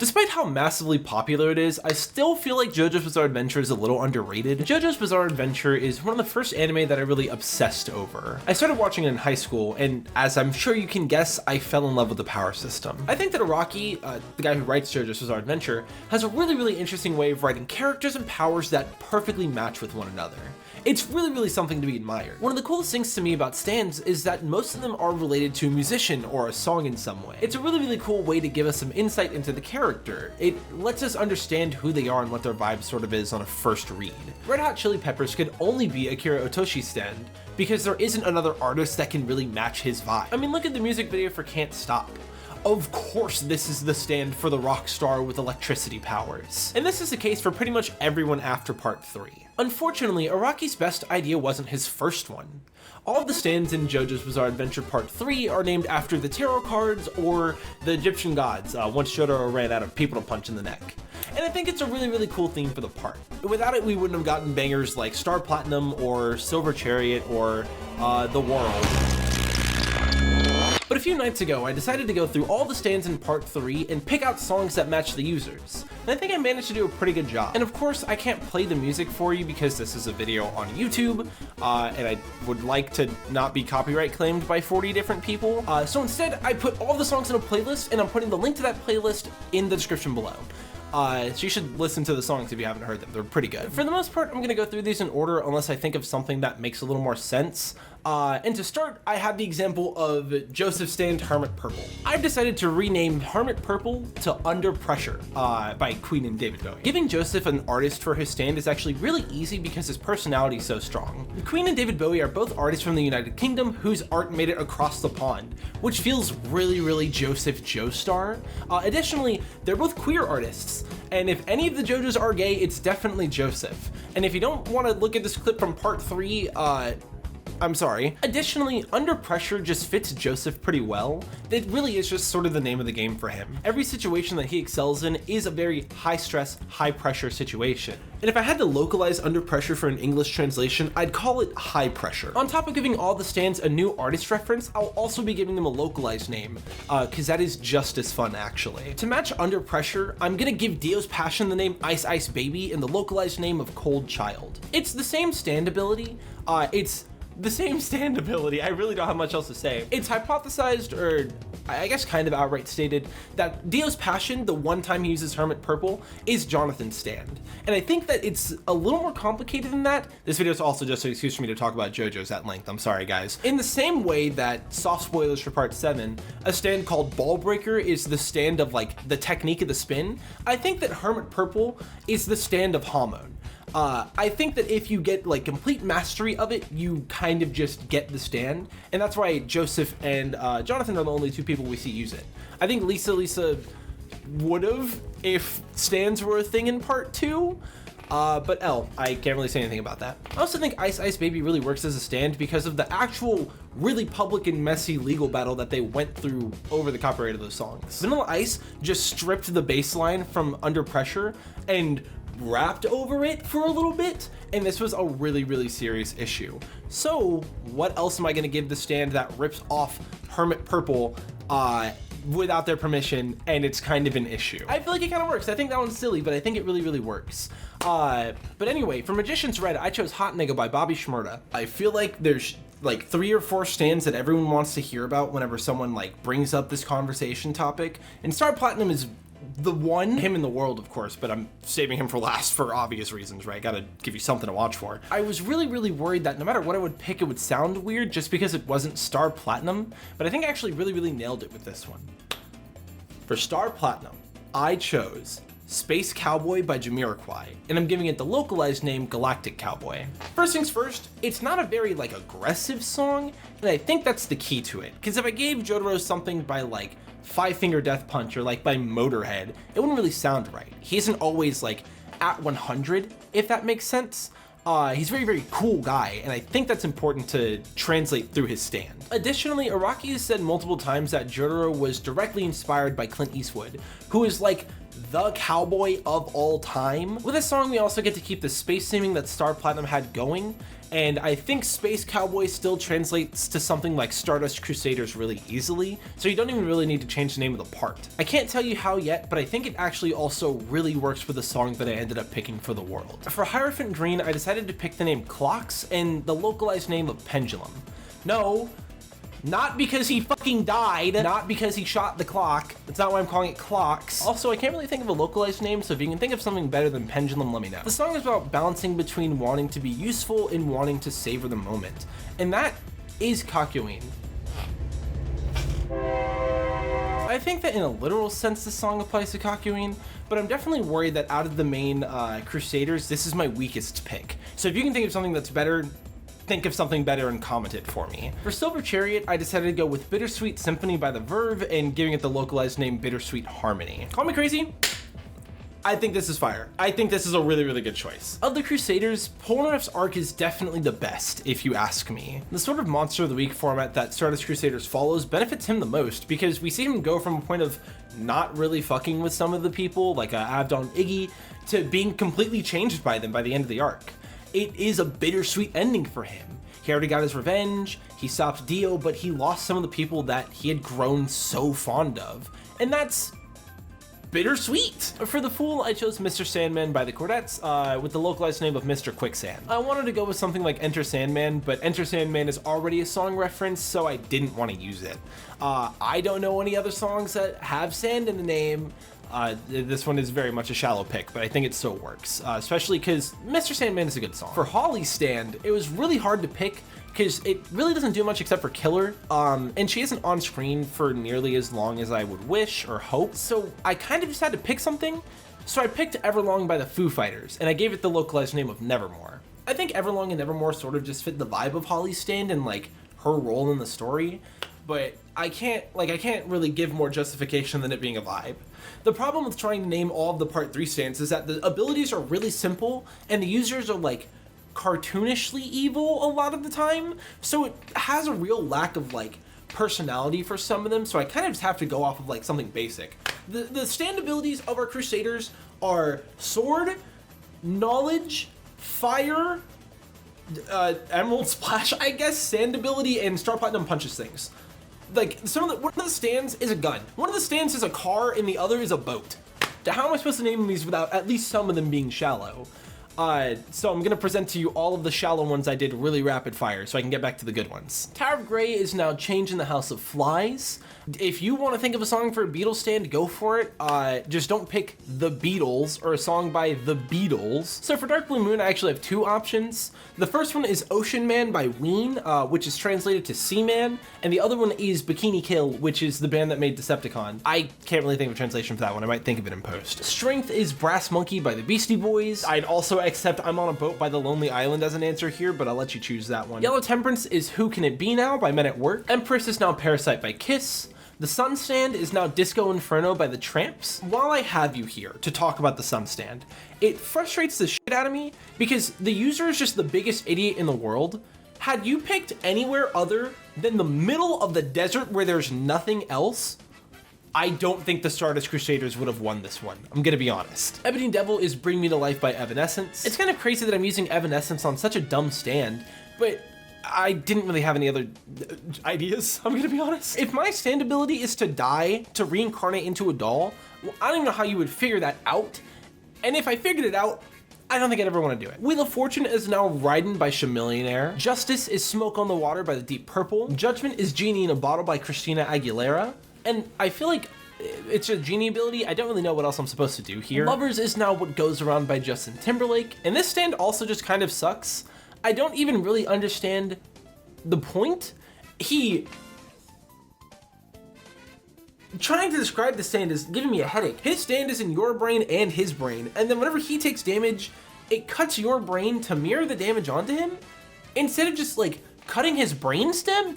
Despite how massively popular it is, I still feel like JoJo's Bizarre Adventure is a little underrated. JoJo's Bizarre Adventure is one of the first anime that I really obsessed over. I started watching it in high school, and as I'm sure you can guess, I fell in love with the power system. I think that Araki, the guy who writes JoJo's Bizarre Adventure, has a really interesting way of writing characters and powers that perfectly match with one another. It's really something to be admired. One of the coolest things to me about stands is that most of them are related to a musician or a song in some way. It's a really cool way to give us some insight into the character. It lets us understand who they are and what their vibe sort of is on a first read. Red Hot Chili Peppers could only be Akira Otoshi's stand because there isn't another artist that can really match his vibe. I mean, look at the music video for Can't Stop. Of course this is the stand for the rock star with electricity powers. And this is the case for pretty much everyone after part 3. Unfortunately, Araki's best idea wasn't his first one. All of the stands in JoJo's Bizarre Adventure Part 3 are named after the tarot cards or the Egyptian gods, once Jojo ran out of people to punch in the neck. And I think it's a really cool theme for the part. Without it, we wouldn't have gotten bangers like Star Platinum or Silver Chariot or The World. But a few nights ago, I decided to go through all the stands in part 3 and pick out songs that match the users. And I think I managed to do a pretty good job. And of course, I can't play the music for you because this is a video on YouTube, and I would like to not be copyright claimed by 40 different people. So instead, I put all the songs in a playlist, and I'm putting the link to that playlist in the description below. So you should listen to the songs if you haven't heard them. They're pretty good. For the most part, I'm going to go through these in order unless I think of something that makes a little more sense. And to start, I have the example of Joseph's stand Hermit Purple. I've decided to rename Hermit Purple to Under Pressure by Queen and David Bowie. Giving Joseph an artist for his stand is actually really easy because his personality is so strong. Queen and David Bowie are both artists from the United Kingdom whose art made it across the pond, which feels really Joseph Joestar. Additionally, they're both queer artists, and if any of the JoJos are gay, it's definitely Joseph. And if you don't want to look at this clip from part 3, I'm sorry. Additionally, Under Pressure just fits Joseph pretty well. It really is just sort of the name of the game for him. Every situation that he excels in is a very high stress, high pressure situation. And if I had to localize Under Pressure for an English translation, I'd call it High Pressure. On top of giving all the stands a new artist reference, I'll also be giving them a localized name, because that is just as fun actually. To match Under Pressure, I'm gonna give Dio's Passion the name Ice Ice Baby and the localized name of Cold Child. It's the same stand ability, I really don't have much else to say. It's hypothesized, or I guess kind of outright stated, that Dio's Passion, the one time he uses Hermit Purple, is Jonathan's stand. And I think that it's a little more complicated than that. This video is also just an excuse for me to talk about JoJo's at length, I'm sorry guys. In the same way that, soft spoilers for part 7, a stand called Ball Breaker is the stand of like the technique of the spin, I think that Hermit Purple is the stand of Hamon. I think that if you get like complete mastery of it, you kind of just get the stand, and that's why Joseph and Jonathan are the only two people we see use it. I think Lisa would've if stands were a thing in part 2, but I can't really say anything about that. I also think Ice Ice Baby really works as a stand because of the actual really public and messy legal battle that they went through over the copyright of those songs. Vanilla Ice just stripped the bass line from Under Pressure and rapped over it for a little bit, and this was a really serious issue. So what else am I gonna give the stand that rips off Hermit Purple without their permission, and it's kind of an issue? I feel like it kind of works. I think that one's silly, but I think it really works. But anyway, for Magician's Red, I chose Hot Nigga by Bobby Shmurda. I feel like there's like 3 or 4 stands that everyone wants to hear about whenever someone like brings up this conversation topic, and Star Platinum is the one, him in the world of course, but I'm saving him for last for obvious reasons, right? Gotta give you something to watch for. I was really worried that no matter what I would pick, it would sound weird just because it wasn't Star Platinum, but I think I actually really nailed it with this one. For Star Platinum, I chose Space Cowboy by Jamiroquai, and I'm giving it the localized name Galactic Cowboy. First things first, it's not a very like aggressive song, and I think that's the key to it, because if I gave Jotaro something by like Five Finger Death Punch or like by Motorhead, it wouldn't really sound right. He isn't always like at 100, if that makes sense. He's a very cool guy, and I think that's important to translate through his stand. Additionally, Araki has said multiple times that Jotaro was directly inspired by Clint Eastwood, who is like the cowboy of all time. With this song, we also get to keep the space theming that Star Platinum had going, and I think Space Cowboy still translates to something like Stardust Crusaders really easily, so you don't even really need to change the name of the part. I can't tell you how yet, but I think it actually also really works with the song that I ended up picking for the world. For Hierophant Green, I decided to pick the name Clocks and the localized name of Pendulum. No, not because he fucking died, not because he shot the clock. That's not why I'm calling it Clocks. Also, I can't really think of a localized name, so if you can think of something better than Pendulum, let me know. The song is about balancing between wanting to be useful and wanting to savor the moment, and that is Kakyoin. I think that in a literal sense this song applies to Kakyoin, but I'm definitely worried that out of the main Crusaders, this is my weakest pick. So if you can think of something that's better, think of something better and comment it for me. For Silver Chariot, I decided to go with Bittersweet Symphony by The Verve and giving it the localized name Bittersweet Harmony. Call me crazy, I think this is fire. I think this is a really, really good choice. Of the Crusaders, Polnareff's arc is definitely the best, if you ask me. The sort of Monster of the Week format that Stardust Crusaders follows benefits him the most, because we see him go from a point of not really fucking with some of the people, like Abdon Iggy, to being completely changed by them by the end of the arc. It is a bittersweet ending for him. He already got his revenge, he stopped Dio, but he lost some of the people that he had grown so fond of, and that's bittersweet. For the Fool, I chose Mr. Sandman by the Chordettes with the localized name of Mr. Quicksand. I wanted to go with something like Enter Sandman, but Enter Sandman is already a song reference, so I didn't want to use it. I don't know any other songs that have sand in the name. This one is very much a shallow pick, but I think it still works, especially because Mr. Sandman is a good song. For Holly's stand, it was really hard to pick because it really doesn't do much except for Killer, and she isn't on screen for nearly as long as I would wish or hope, so I kind of just had to pick something. So I picked Everlong by the Foo Fighters, and I gave it the localized name of Nevermore. I think Everlong and Nevermore sort of just fit the vibe of Holly's stand and like her role in the story, but I can't really give more justification than it being a vibe. The problem with trying to name all of the Part 3 stands is that the abilities are really simple, and the users are like cartoonishly evil a lot of the time, so it has a real lack of like personality for some of them, so I kind of just have to go off of like something basic. The stand abilities of our Crusaders are Sword, Knowledge, Fire, Emerald Splash, I guess, Sand ability, and Star Platinum punches things. Like, one of the stands is a gun, one of the stands is a car, and the other is a boat. How am I supposed to name these without at least some of them being shallow? So I'm gonna present to you all of the shallow ones I did really rapid fire so I can get back to the good ones. Tower of Grey is now Change in the House of Flies. If you want to think of a song for a Beatles stand, go for it. Just don't pick The Beatles or a song by The Beatles. So for Dark Blue Moon, I actually have two options. The first one is Ocean Man by Ween, which is translated to Seaman, and the other one is Bikini Kill, which is the band that made Decepticon. I can't really think of a translation for that one. I might think of it in post. Strength is Brass Monkey by the Beastie Boys. I'd also accept I'm on a Boat by the Lonely Island as an answer here, but I'll let you choose that one. Yellow Temperance is Who Can It Be Now by Men at Work. Empress is now Parasite by Kiss. The Sun Stand is now Disco Inferno by the Tramps. While I have you here to talk about the Sun Stand, it frustrates the shit out of me because the user is just the biggest idiot in the world. Had you picked anywhere other than the middle of the desert where there's nothing else, I don't think the Stardust Crusaders would have won this one. I'm gonna be honest. Ebony Devil is Bring Me to Life by Evanescence. It's kind of crazy that I'm using Evanescence on such a dumb stand, but I didn't really have any other ideas, I'm gonna be honest. If my stand ability is to die, to reincarnate into a doll, well, I don't even know how you would figure that out. And if I figured it out, I don't think I'd ever want to do it. Wheel of Fortune is now Ridin' by Chamillionaire. Justice is Smoke on the Water by the Deep Purple. Judgment is Genie in a Bottle by Christina Aguilera. And I feel like it's a genie ability. I don't really know what else I'm supposed to do here. Lovers is now What Goes Around by Justin Timberlake. And this stand also just kind of sucks. I don't even really understand the point. Trying to describe the stand is giving me a headache. His stand is in your brain and his brain, and then whenever he takes damage, it cuts your brain to mirror the damage onto him, instead of just like cutting your brain stem?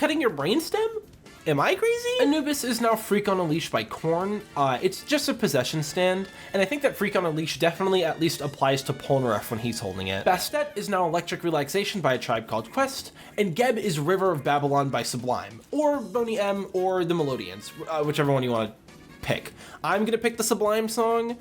Am I crazy? Anubis is now Freak on a Leash by Korn. It's just a possession stand, and I think that Freak on a Leash definitely at least applies to Polnareff when he's holding it. Bastet is now Electric Relaxation by A Tribe Called Quest, and Geb is River of Babylon by Sublime, or Boney M, or the Melodians, whichever one you want to pick. I'm gonna pick the Sublime song.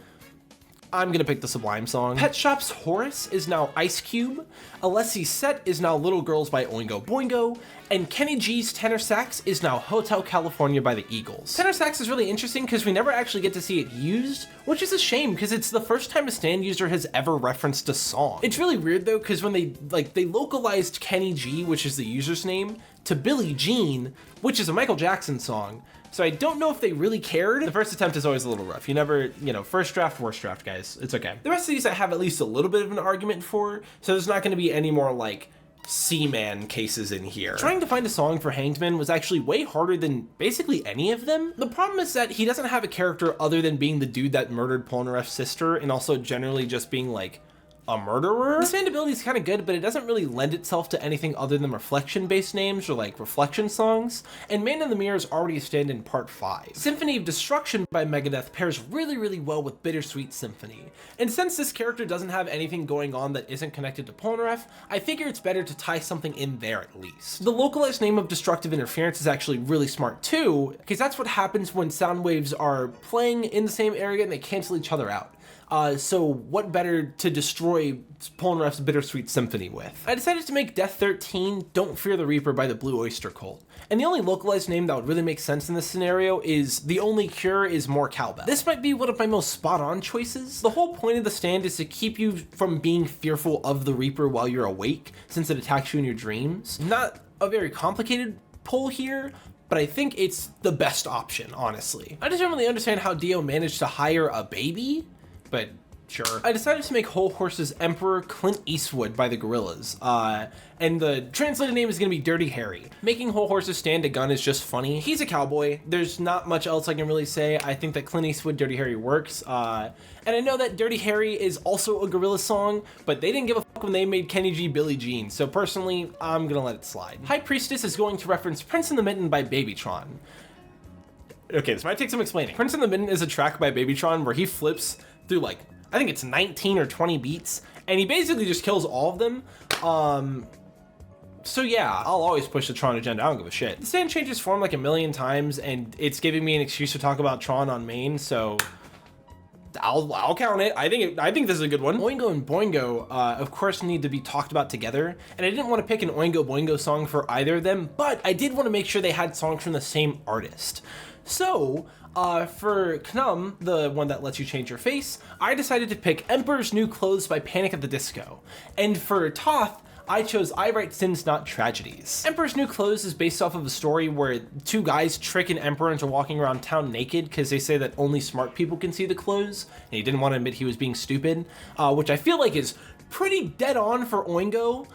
I'm gonna pick the Sublime song. Pet Shop's Horace is now Ice Cube. Alessi's Set is now Little Girls by Oingo Boingo. And Kenny G's tenor sax is now Hotel California by the Eagles. Tenor sax is really interesting because we never actually get to see it used, which is a shame because it's the first time a stand user has ever referenced a song. It's really weird though because when they localized Kenny G, which is the user's name, to Billie Jean, which is a Michael Jackson song. So I don't know if they really cared. The first attempt is always a little rough. You never, first draft, worst draft, guys. It's okay. The rest of these I have at least a little bit of an argument for, so there's not gonna be any more like Seaman cases in here. Trying to find a song for Hanged Man was actually way harder than basically any of them. The problem is that he doesn't have a character other than being the dude that murdered Polnareff's sister and also generally just being like a murderer. The stand ability is kind of good, but it doesn't really lend itself to anything other than reflection-based names or like reflection songs, and Man in the Mirror is already a stand in part 5. Symphony of Destruction by Megadeth pairs really, really well with Bittersweet Symphony, and since this character doesn't have anything going on that isn't connected to Polnareff, I figure it's better to tie something in there at least. The localized name of Destructive Interference is actually really smart too, because that's what happens when sound waves are playing in the same area and they cancel each other out. So what better to destroy Polnareff's Bittersweet Symphony with? I decided to make Death 13 Don't Fear the Reaper by the Blue Oyster Cult. And the only localized name that would really make sense in this scenario is The Only Cure is More Cowbell. This might be one of my most spot-on choices. The whole point of the stand is to keep you from being fearful of the Reaper while you're awake, since it attacks you in your dreams. Not a very complicated pull here, but I think it's the best option, honestly. I just don't really understand how Dio managed to hire a baby, but sure. I decided to make Whole Horse's Emperor Clint Eastwood by the Gorillaz, and the translated name is gonna be Dirty Harry. Making Whole Horse's stand a gun is just funny. He's a cowboy. There's not much else I can really say. I think that Clint Eastwood, Dirty Harry works, and I know that Dirty Harry is also a Gorillaz song, but they didn't give a fuck when they made Kenny G Billie Jean, so personally, I'm gonna let it slide. High Priestess is going to reference Prince and the Mitten by Babytron. Okay, this might take some explaining. Prince and the Mitten is a track by Babytron where he flips through like, I think it's 19 or 20 beats, and he basically just kills all of them. So yeah, I'll always push the Tron agenda, I don't give a shit. The stand changes form like a million times, and it's giving me an excuse to talk about Tron on main, so I'll count it. I think this is a good one. Oingo and Boingo, of course, need to be talked about together, and I didn't want to pick an Oingo Boingo song for either of them, but I did want to make sure they had songs from the same artist. So, for Knum, the one that lets you change your face, I decided to pick Emperor's New Clothes by Panic at the Disco. And for Toth, I chose I Write Sins Not Tragedies. Emperor's New Clothes is based off of a story where two guys trick an emperor into walking around town naked because they say that only smart people can see the clothes, and he didn't want to admit he was being stupid, which I feel like is pretty dead on for Oingo.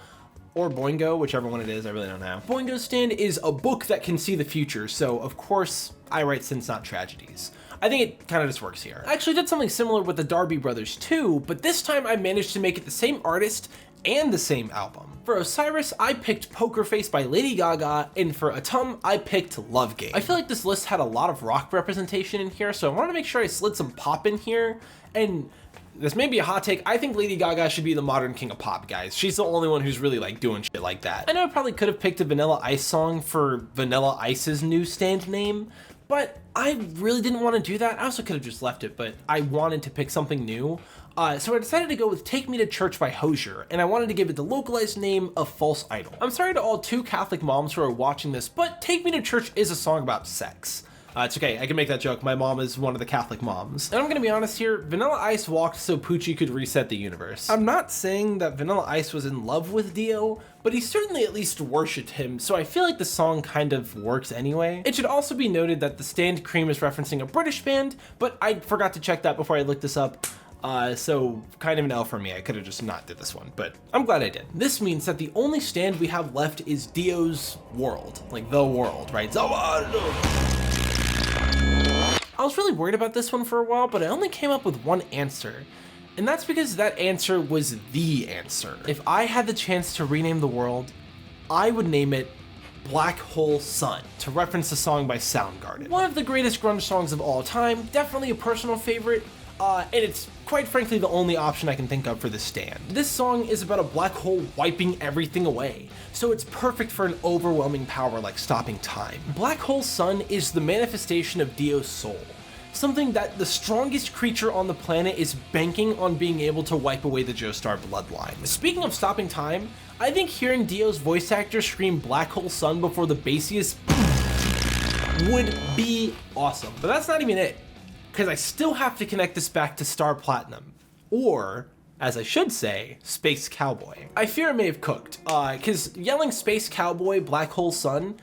Or Boingo, whichever one it is, I really don't know. Boingo's stand is a book that can see the future, so of course, I Write Sins Not Tragedies. I think it kind of just works here. I actually did something similar with the Darby Brothers too, but this time I managed to make it the same artist and the same album. For Osiris, I picked Poker Face by Lady Gaga, and for Atum, I picked Love Game. I feel like this list had a lot of rock representation in here, so I wanted to make sure I slid some pop in here, and this may be a hot take, I think Lady Gaga should be the modern king of pop, guys. She's the only one who's really like doing shit like that. I know I probably could have picked a Vanilla Ice song for Vanilla Ice's new stand name, but I really didn't want to do that. I also could have just left it, but I wanted to pick something new. So I decided to go with Take Me to Church by Hozier, and I wanted to give it the localized name of False Idol. I'm sorry to all 2 Catholic moms who are watching this, but Take Me to Church is a song about sex. It's okay, I can make that joke. My mom is one of the Catholic moms. And I'm gonna be honest here, Vanilla Ice walked so Poochie could reset the universe. I'm not saying that Vanilla Ice was in love with Dio, but he certainly at least worshipped him, so I feel like the song kind of works anyway. It should also be noted that the stand cream is referencing a British band, but I forgot to check that before I looked this up. So kind of an L for me. I could have just not did this one, but I'm glad I did. This means that the only stand we have left is Dio's world, like the world, right? The world. I was really worried about this one for a while, but I only came up with one answer. And that's because that answer was the answer. If I had the chance to rename the world, I would name it Black Hole Sun, to reference a song by Soundgarden. One of the greatest grunge songs of all time, definitely a personal favorite, and it's quite frankly the only option I can think of for this stand. This song is about a black hole wiping everything away, so it's perfect for an overwhelming power like stopping time. Black Hole Sun is the manifestation of Dio's soul. something that the strongest creature on the planet is banking on being able to wipe away the Joestar bloodline. Speaking of stopping time, I think hearing Dio's voice actor scream Black Hole Sun before the bassiest would be awesome. But that's not even it, because I still have to connect this back to Star Platinum, or, as I should say, Space Cowboy. I fear I may have cooked, because yelling Space Cowboy, Black Hole Sun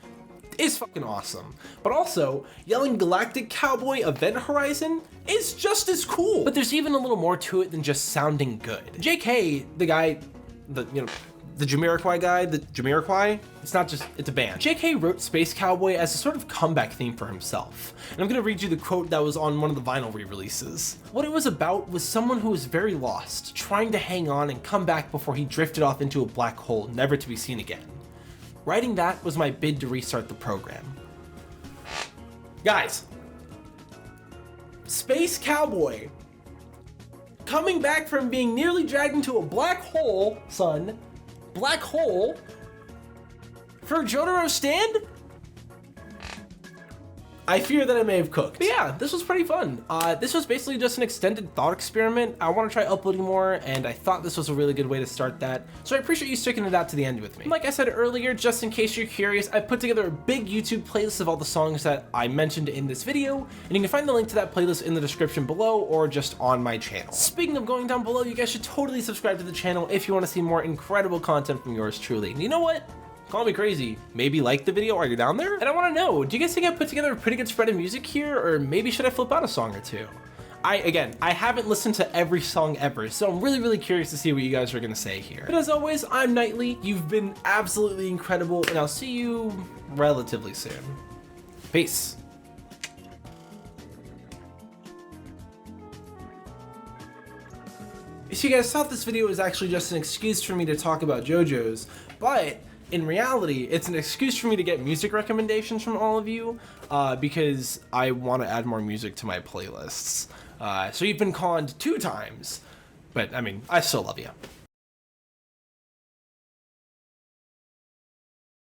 is fucking awesome. But also, yelling Galactic Cowboy, Event Horizon is just as cool. But there's even a little more to it than just sounding good. JK, the guy, the Jamiroquai guy, it's a band. JK wrote Space Cowboy as a sort of comeback theme for himself. And I'm gonna read you the quote that was on one of the vinyl re-releases. What it was about was someone who was very lost, trying to hang on and come back before he drifted off into a black hole, never to be seen again. Writing that was my bid to restart the program. Guys, Space Cowboy, coming back from being nearly dragged into a black hole, black hole, for Jotaro stand? I fear that I may have cooked. But yeah, this was pretty fun. This was basically just an extended thought experiment. I want to try uploading more, and I thought this was a really good way to start that. So I appreciate you sticking it out to the end with me. Like I said earlier, just in case you're curious, I put together a big YouTube playlist of all the songs that I mentioned in this video, and you can find the link to that playlist in the description below or just on my channel. Speaking of going down below, you guys should totally subscribe to the channel if you want to see more incredible content from yours truly. And you know what? Call me crazy. Maybe like the video while you're down there? And I want to know, do you guys think I put together a pretty good spread of music here, or maybe should I flip out a song or two? I haven't listened to every song ever, so I'm really curious to see what you guys are gonna say here. But as always, I'm Knightley. You've been absolutely incredible, and I'll see you relatively soon. Peace. So you guys thought this video was actually just an excuse for me to talk about JoJo's, but in reality, it's an excuse for me to get music recommendations from all of you, because I want to add more music to my playlists. So you've been conned 2 times, but I mean, I still love you.